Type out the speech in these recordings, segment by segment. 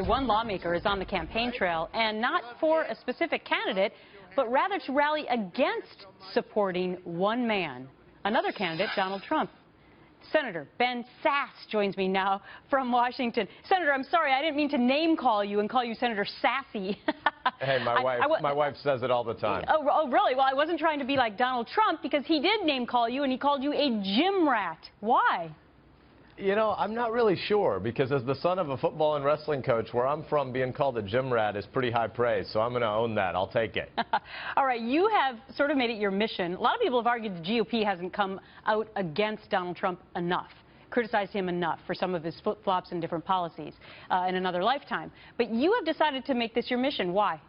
One lawmaker is on the campaign trail, and not for a specific candidate, but rather to rally against supporting one man, another candidate, Donald Trump. Senator Ben Sasse joins me now from Washington. Senator, I'm sorry, I didn't mean to name call you and call you Senator Sassy. Hey, my wife says it all the time. Oh, really? Well, I wasn't trying to be like Donald Trump, because he did name call you, and he called you a gym rat. Why? You know, I'm not really sure, because as the son of a football and wrestling coach, where I'm from, being called a gym rat is pretty high praise, so I'm going to own that. I'll take it. All right, you have sort of made it your mission. A lot of people have argued the GOP hasn't come out against Donald Trump enough, criticized him enough for some of his flip-flops and different policies in another lifetime. But you have decided to make this your mission. Why?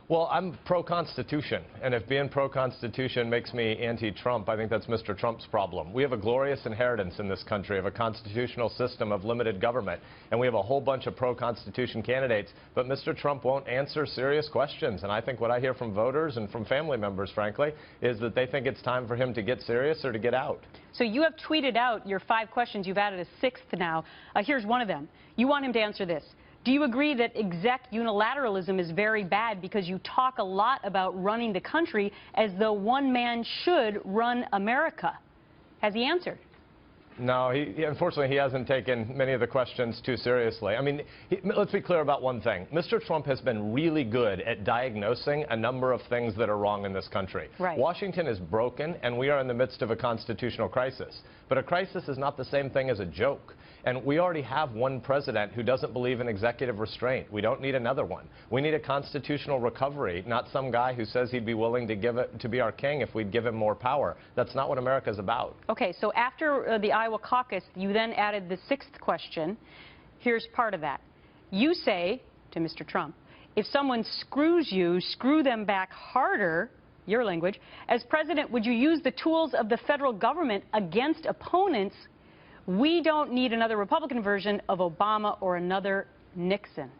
Well, I'm pro-Constitution, and if being pro-Constitution makes me anti-Trump, I think that's Mr. Trump's problem. We have a glorious inheritance in this country of a constitutional system of limited government, and we have a whole bunch of pro-Constitution candidates, but Mr. Trump won't answer serious questions. And I think what I hear from voters and from family members, frankly, is that they think it's time for him to get serious or to get out. So you have tweeted out your 5 questions. You've added a 6th now. Here's one of them. You want him to answer this. Do you agree that exec unilateralism is very bad because you talk a lot about running the country as though one man should run America? Has he answered? No, unfortunately, he hasn't taken many of the questions too seriously. I mean, let's be clear about one thing. Mr. Trump has been really good at diagnosing a number of things that are wrong in this country. Right. Washington is broken, and we are in the midst of a constitutional crisis. But a crisis is not the same thing as a joke. And we already have one president who doesn't believe in executive restraint. We don't need another one. We need a constitutional recovery, not some guy who says he'd be willing to give it to be our king if we'd give him more power. That's not what America's about. Okay, so after the Iowa caucus, you then added the 6th question. Here's part of that. You say to Mr. Trump, if someone screws you, screw them back harder, your language. As president, would you use the tools of the federal government against opponents? We don't need another Republican version of Obama or another Nixon.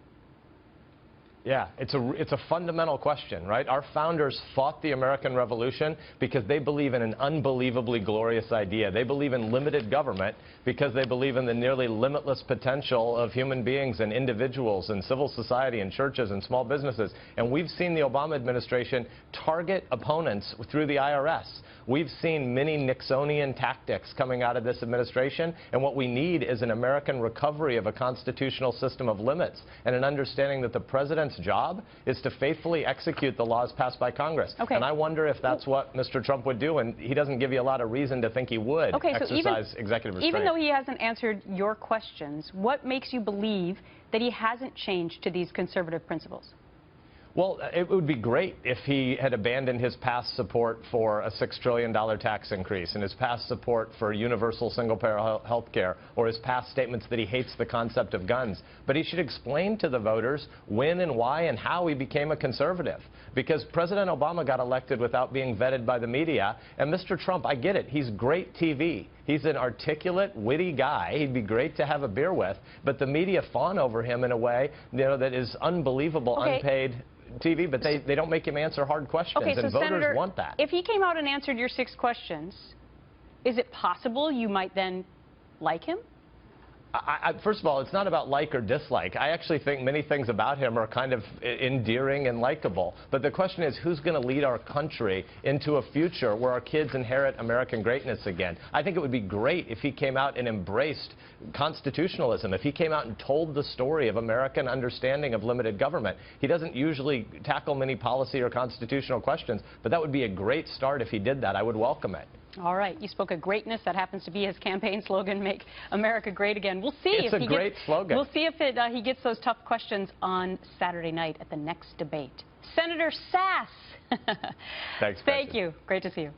Yeah, it's a fundamental question, right? Our founders fought the American Revolution because they believe in an unbelievably glorious idea. They believe in limited government because they believe in the nearly limitless potential of human beings and individuals and civil society and churches and small businesses. And we've seen the Obama administration target opponents through the IRS. We've seen many Nixonian tactics coming out of this administration, and what we need is an American recovery of a constitutional system of limits and an understanding that the president's job is to faithfully execute the laws passed by Congress. Okay. And I wonder if that's what Mr. Trump would do, and he doesn't give you a lot of reason to think he would exercise executive restraint. Even though he hasn't answered your questions, what makes you believe that he hasn't changed to these conservative principles? Well, it would be great if he had abandoned his past support for a $6 trillion tax increase and his past support for universal single-payer health care, or his past statements that he hates the concept of guns. But he should explain to the voters when and why and how he became a conservative. Because President Obama got elected without being vetted by the media, and Mr. Trump, I get it, he's great TV. He's an articulate, witty guy. He'd be great to have a beer with, but the media fawn over him in a way, that is unbelievable, unpaid TV, but they don't make him answer hard questions, and voters Senator, want that. If he came out and answered your 6 questions, is it possible you might then like him? First of all, it's not about like or dislike. I actually think many things about him are kind of endearing and likable. But the question is, who's going to lead our country into a future where our kids inherit American greatness again? I think it would be great if he came out and embraced constitutionalism, if he came out and told the story of American understanding of limited government. He doesn't usually tackle many policy or constitutional questions, but that would be a great start if he did that. I would welcome it. All right. You spoke of greatness. That happens to be his campaign slogan, Make America Great Again. We'll see if he gets, slogan. We'll see if he gets those tough questions on Saturday night at the next debate. Senator Sasse. Thanks, Thank you. Great to see you.